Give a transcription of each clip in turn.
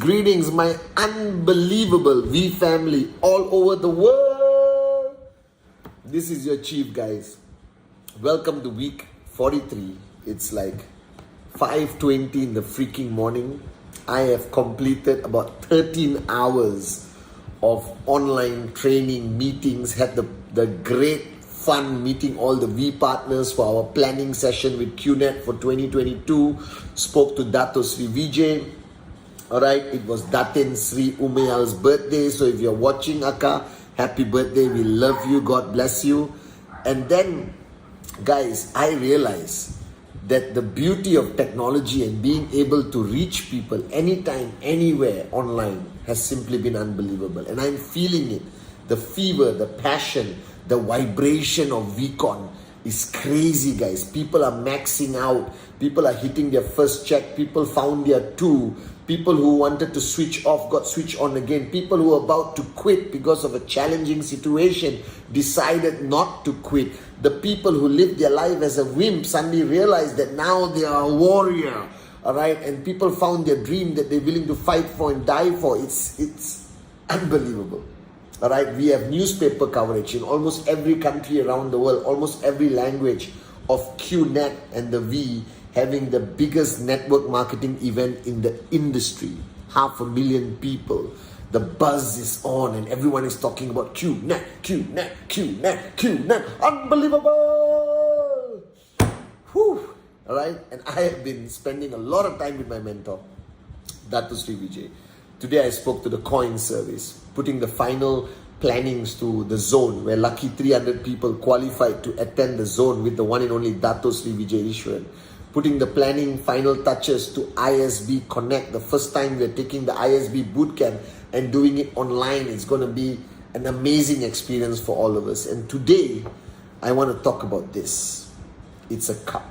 Greetings, my unbelievable V family all over the world. This is your chief, guys. Welcome to week 43. It's like 5:20 in the freaking morning. I have completed about 13 hours of online training, meetings, had the great fun meeting all the V partners for our planning session with QNet for 2022. Spoke to Dato Sri Vijay. Alright, it was Datin Sri Umayal's birthday. So if you're watching, Akka, happy birthday. We love you. God bless you. And then, guys, I realized that the beauty of technology and being able to reach people anytime, anywhere online has simply been unbelievable. And I'm feeling it. The fever, the passion, the vibration of VCon is crazy, guys. People are maxing out. People are hitting their first check. People found their two. People who wanted to switch off got switched on again. People who were about to quit because of a challenging situation decided not to quit. The people who lived their life as a wimp suddenly realized that now they are a warrior. Alright, and people found their dream that they're willing to fight for and die for. It's unbelievable. Alright, we have newspaper coverage in almost every country around the world, almost every language of QNet and the V having the biggest network marketing event in the industry. 500,000 people. The buzz is on and everyone is talking about QNet. Unbelievable! Whew. Alright, and I have been spending a lot of time with my mentor, Dato Sri Vijay. Today I spoke to the coin service, putting the final plannings to the zone where lucky 300 people qualified to attend the zone with the one and only Dato Sri Vijay Ishwaran. Putting the planning final touches to ISB Connect. The first time we're taking the ISB bootcamp and doing it online. It's going to be an amazing experience for all of us. And today, I want to talk about this. It's a cup.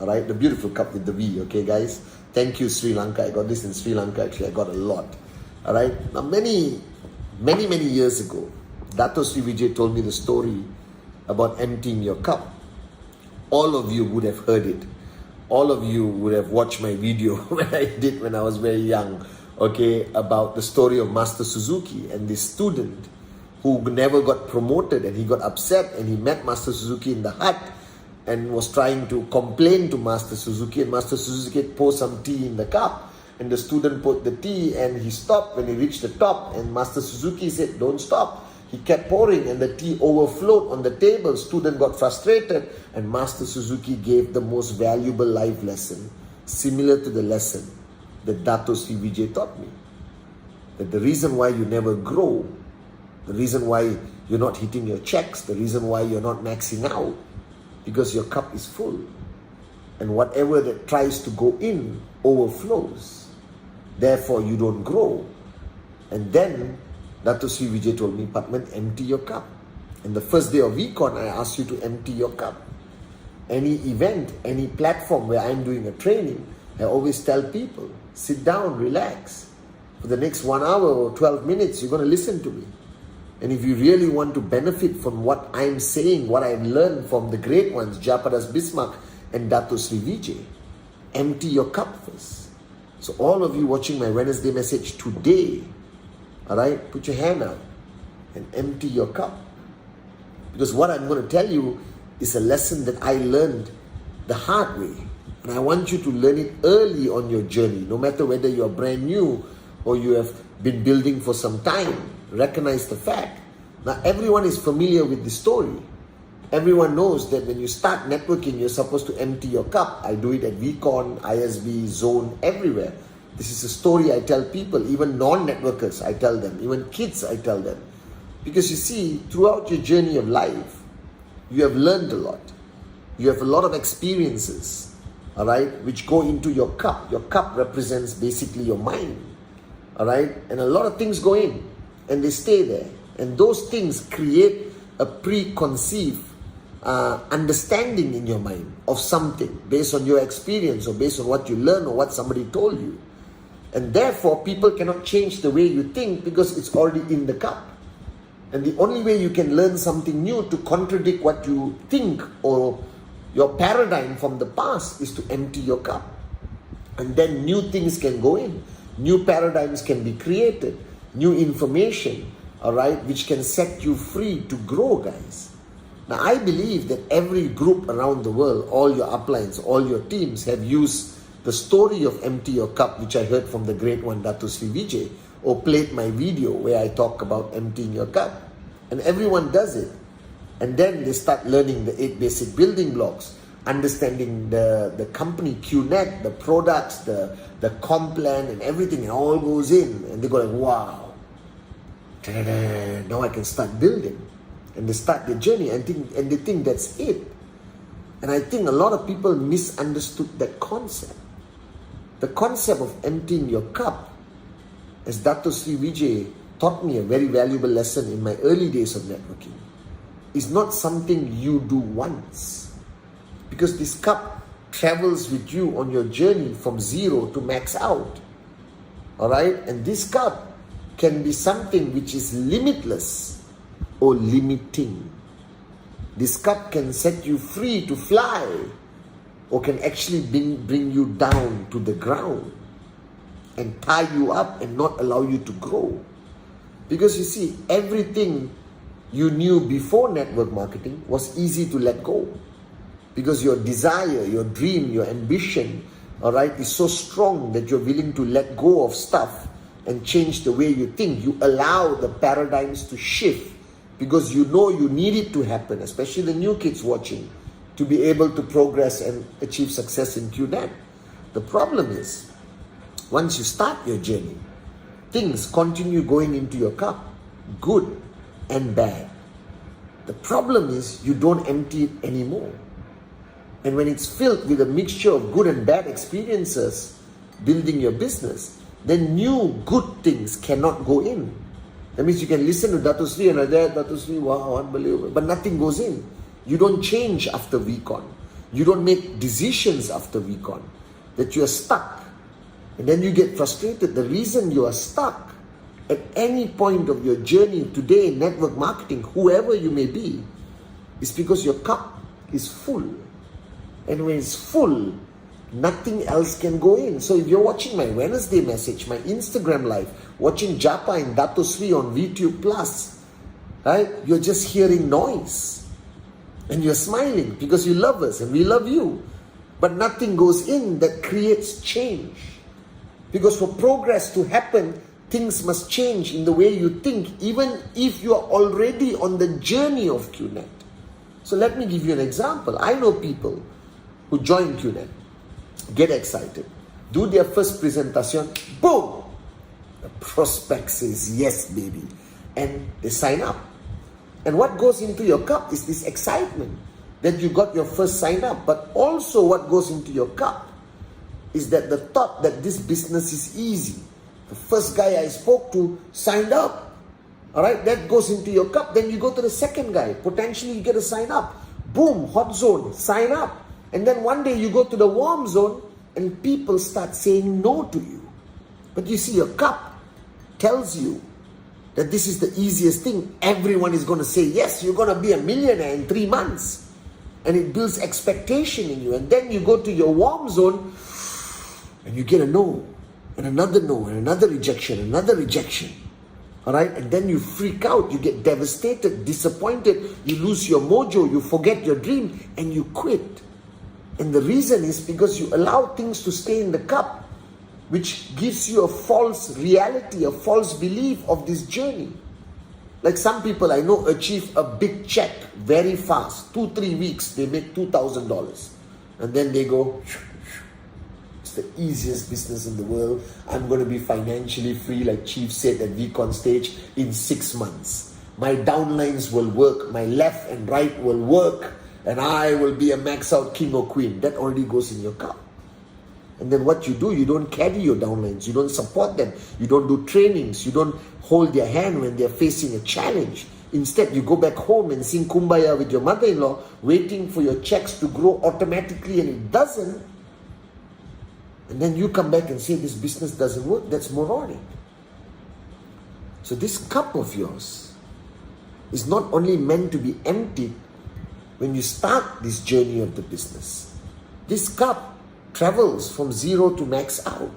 All right, the beautiful cup with the V. Okay, guys. Thank you, Sri Lanka. I got this in Sri Lanka. Actually, I got a lot. All right. Now, many years ago, Dato Sri Vijay told me the story about emptying your cup. All of you would have heard it. All of you would have watched my video when I was very young, okay, about the story of Master Suzuki and this student who never got promoted, and he got upset and he met Master Suzuki in the hut and was trying to complain to Master Suzuki, and Master Suzuki poured some tea in the cup and the student put the tea and he stopped when he reached the top, and Master Suzuki said, "Don't stop." He kept pouring and the tea overflowed on the table. Student got frustrated and Master Suzuki gave the most valuable life lesson, similar to the lesson that Dato Sri Vijay taught me. That the reason why you never grow, the reason why you're not hitting your checks, the reason why you're not maxing out, because your cup is full. And whatever that tries to go in overflows. Therefore, you don't grow. And then Dato Sri Vijay told me, "Pathman, empty your cup." And the first day of VCon, I asked you to empty your cup. Any event, any platform where I'm doing a training, I always tell people, sit down, relax. For the next 1 hour or 12 minutes, you're going to listen to me. And if you really want to benefit from what I'm saying, what I've learned from the great ones, Japadas Bismarck and Dato Sri Vijay, empty your cup first. So all of you watching my Wednesday message today, alright, put your hand out and empty your cup. Because what I'm going to tell you is a lesson that I learned the hard way. And I want you to learn it early on your journey, no matter whether you're brand new or you have been building for some time. Recognize the fact. Now, everyone is familiar with the story. Everyone knows that when you start networking, you're supposed to empty your cup. I do it at VCon, ISB, Zone, everywhere. This is a story I tell people, even non-networkers, I tell them, even kids, I tell them. Because you see, throughout your journey of life, You have learned a lot. You have a lot of experiences, all right, which go into your cup. Your cup represents basically your mind, all right, and a lot of things go in and they stay there. And those things create a preconceived understanding in your mind of something based on your experience or based on what you learn or what somebody told you. And therefore, people cannot change the way you think because it's already in the cup. And the only way you can learn something new to contradict what you think or your paradigm from the past is to empty your cup. And then new things can go in. New paradigms can be created. New information, all right, which can set you free to grow, guys. Now, I believe that every group around the world, all your uplines, all your teams have used the story of empty your cup, which I heard from the great one, Dato Sri Vijay, or played my video where I talk about emptying your cup. And everyone does it. And then they start learning the 8 basic building blocks, understanding the company, QNet, the products, the comp plan and everything, and all goes in. And they go like, wow, now I can start building. And they start the journey and they think that's it. And I think a lot of people misunderstood that concept. The concept of emptying your cup, as Dato Sri Vijay taught me a very valuable lesson in my early days of networking, is not something you do once. Because this cup travels with you on your journey from zero to max out. Alright? And this cup can be something which is limitless or limiting. This cup can set you free to fly or can actually bring you down to the ground and tie you up and not allow you to grow. Because you see, everything you knew before network marketing was easy to let go. Because your desire, your dream, your ambition, all right, is so strong that you're willing to let go of stuff and change the way you think. You allow the paradigms to shift because you know you need it to happen, especially the new kids watching, to be able to progress and achieve success in QNet. The problem is, once you start your journey, things continue going into your cup, good and bad. The problem is you don't empty it anymore. And when it's filled with a mixture of good and bad experiences, building your business, then new good things cannot go in. That means you can listen to Dato Sri and Dato Sri, wow, unbelievable. But nothing goes in. You don't change after VCon. You don't make decisions after VCon. That you are stuck. And then you get frustrated. The reason you are stuck at any point of your journey today in network marketing, whoever you may be, is because your cup is full. And when it's full, nothing else can go in. So if you're watching my Wednesday message, my Instagram live, watching Japa and Dato Sri on VTube Plus, right? You're just hearing noise. And you're smiling because you love us and we love you. But nothing goes in that creates change. Because for progress to happen, things must change in the way you think, even if you are already on the journey of QNet. So let me give you an example. I know people who join QNet, get excited, do their first presentation, boom! The prospect says, yes, baby. And they sign up. And what goes into your cup is this excitement that you got your first sign up. But also what goes into your cup is that the thought that this business is easy. The first guy I spoke to signed up. Alright, that goes into your cup. Then you go to the second guy. Potentially you get a sign up. Boom, hot zone, sign up. And then one day you go to the warm zone and people start saying no to you. But you see, your cup tells you that this is the easiest thing. Everyone is going to say, yes, you're going to be a millionaire in 3 months. And it builds expectation in you. And then you go to your warm zone and you get a no, and another no, and another rejection, another rejection. All right? And then you freak out. You get devastated, disappointed. You lose your mojo. You forget your dream and you quit. And the reason is because you allow things to stay in the cup, which gives you a false reality, a false belief of this journey. Like some people I know achieve a big check very fast. 2-3 weeks, they make $2,000. And then they go, it's the easiest business in the world. I'm going to be financially free, like Chief said at VCon stage, in 6 months. my downlines will work, my left and right will work, and I will be a max out king or queen. That already goes in your cup. And then what you do, you don't carry your downlines, you don't support them, you don't do trainings, you don't hold their hand when they're facing a challenge. Instead, you go back home and sing Kumbaya with your mother-in-law, waiting for your checks to grow automatically, and it doesn't. And then you come back and say this business doesn't work. That's moronic. So this cup of yours is not only meant to be emptied when you start this journey of the business. This cup travels from zero to max out.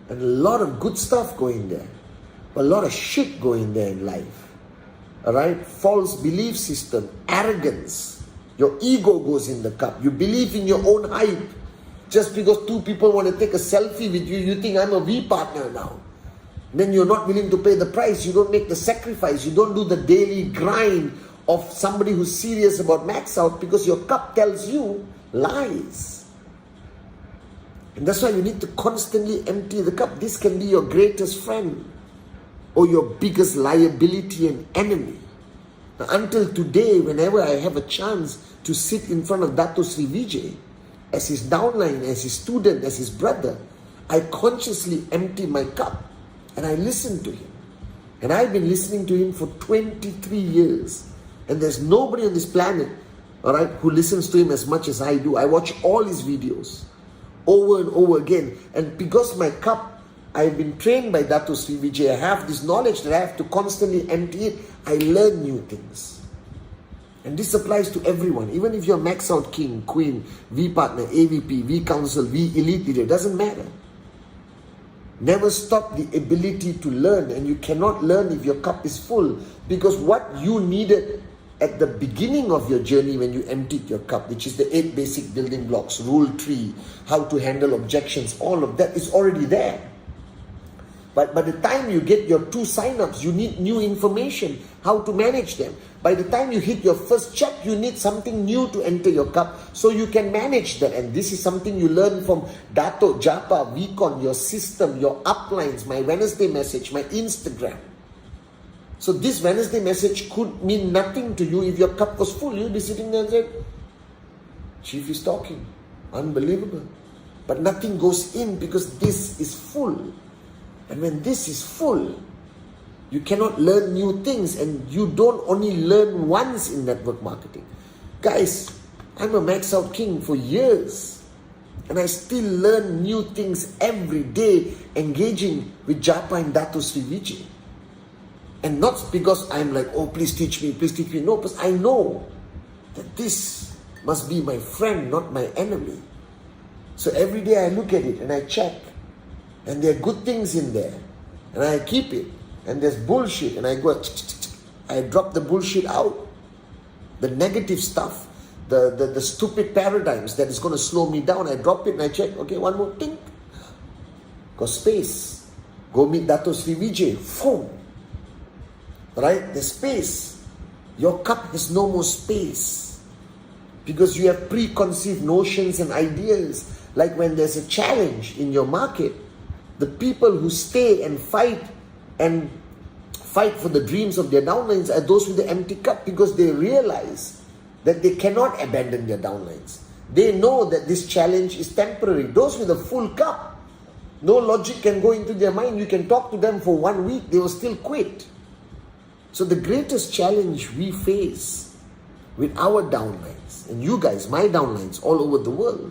And a lot of good stuff going there. But a lot of shit going there in life. Alright? False belief system, arrogance. Your ego goes in the cup. You believe in your own hype. Just because two people want to take a selfie with you, you think I'm a V partner now. Then you're not willing to pay the price. You don't make the sacrifice. You don't do the daily grind of somebody who's serious about max out, because your cup tells you lies. And that's why you need to constantly empty the cup. This can be your greatest friend or your biggest liability and enemy. Now, until today, whenever I have a chance to sit in front of Dato Sri Vijay, as his downline, as his student, as his brother, I consciously empty my cup and I listen to him. And I've been listening to him for 23 years. And there's nobody on this planet, all right, who listens to him as much as I do. I watch all his videos over and over again. And because my cup, I've been trained by Dato Sri Vijay, I have this knowledge that I have to constantly empty it. I learn new things. And this applies to everyone. Even if you're max out king, queen, V partner, AVP, V council, V elite leader, doesn't matter. Never stop the ability to learn, and you cannot learn if your cup is full, because what you needed at the beginning of your journey when you emptied your cup, which is the 8 basic building blocks, rule 3, how to handle objections, all of that is already there. But by the time you get your 2 sign-ups, you need new information, how to manage them. By the time you hit your first check, you need something new to enter your cup so you can manage that. And this is something you learn from Dato, Japa, Vicon, your system, your uplines, my Wednesday message, my Instagram. So this Wednesday message could mean nothing to you if your cup was full. You'd be sitting there and say, Chief is talking. Unbelievable. But nothing goes in because this is full. And when this is full, you cannot learn new things, and you don't only learn once in network marketing. Guys, I'm a max out king for years, and I still learn new things every day engaging with Japa and Dato Sri Vijay. And not because I'm like, oh, please teach me. No, because I know that this must be my friend, not my enemy. So every day I look at it and I check. And there are good things in there. And I keep it. And there's bullshit. And I go, I drop the bullshit out. The negative stuff. The stupid paradigms that is going to slow me down. I drop it and I check. Okay, one more thing. Got space. Go meet Dato Sri Vijay. Boom. Right? There's space. Your cup has no more space. Because you have preconceived notions and ideas. Like when there's a challenge in your market, the people who stay and fight for the dreams of their downlines are those with the empty cup, because they realize that they cannot abandon their downlines. They know that this challenge is temporary. Those with a full cup, no logic can go into their mind. You can talk to them for 1 week, they will still quit. So the greatest challenge we face with our downlines, and you guys, my downlines all over the world,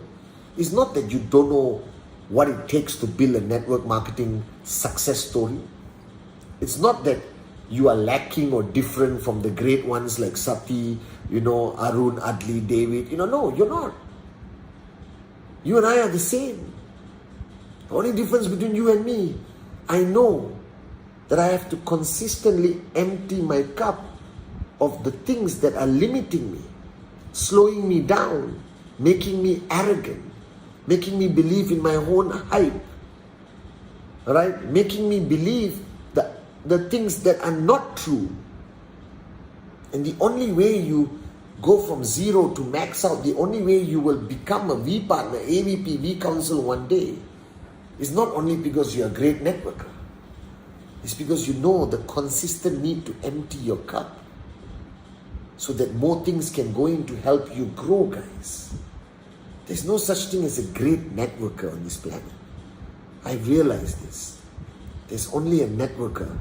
is not that you don't know what it takes to build a network marketing success story. It's not that you are lacking or different from the great ones like Sati, Arun, Adli, David. No, you're not. You and I are the same. The only difference between you and me, I know that I have to consistently empty my cup of the things that are limiting me, slowing me down, making me arrogant, making me believe in my own hype, right? Making me believe the things that are not true. And the only way you go from zero to max out, the only way you will become a V partner, AVP, V council one day, is not only because you're a great networker. It's because you know the consistent need to empty your cup so that more things can go in to help you grow, guys. There's no such thing as a great networker on this planet. I realized this. There's only a networker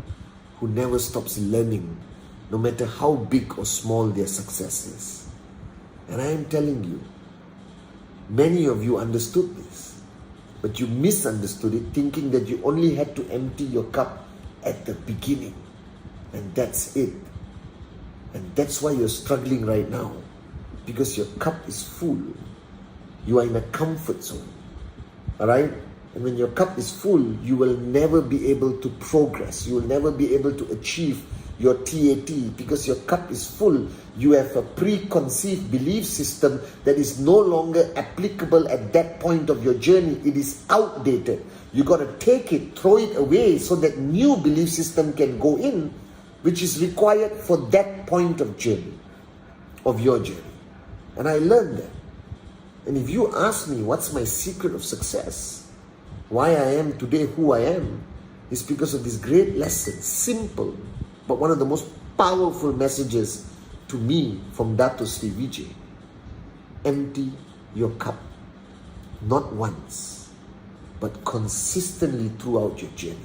who never stops learning, no matter how big or small their success is. And I am telling you, many of you understood this, but you misunderstood it, thinking that you only had to empty your cup at the beginning. And that's it. And that's why you're struggling right now, because your cup is full. You are in a comfort zone. Alright? And when your cup is full, you will never be able to progress. You will never be able to achieve your TAT because your cup is full. You have a preconceived belief system that is no longer applicable at that point of your journey. It is outdated. You got to take it, throw it away so that new belief system can go in, which is required for that point of journey, of your journey. And I learned that. And if you ask me what's my secret of success, why I am today who I am, is because of this great lesson, simple, but one of the most powerful messages to me from Dato Sri Vijay. Empty your cup, not once, but consistently throughout your journey,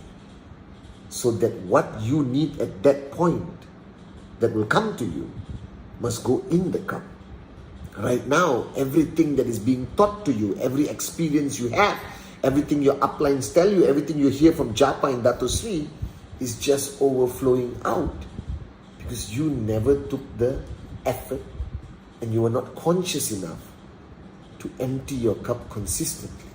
so that what you need at that point that will come to you must go in the cup. Right now, everything that is being taught to you, every experience you have, everything your uplines tell you, everything you hear from Japa and Dato Sri is just overflowing out because you never took the effort and you were not conscious enough to empty your cup consistently.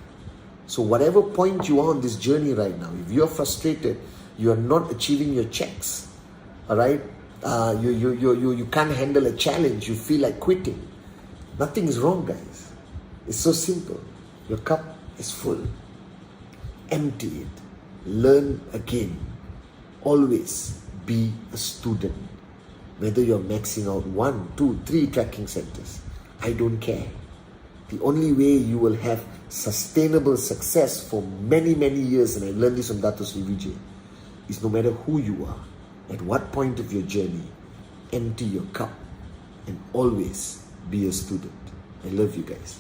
So whatever point you are on this journey right now, if you're frustrated, you are not achieving your checks, all right? You can't handle a challenge, you feel like quitting. Nothing is wrong, guys. It's so simple. Your cup is full. Empty it. Learn again. Always be a student. Whether you're maxing out 1, 2, 3 tracking centers, I don't care. The only way you will have sustainable success for many, many years, and I learned this from Dato Sri Vijay, is no matter who you are, at what point of your journey, empty your cup and always be a student. I love you guys.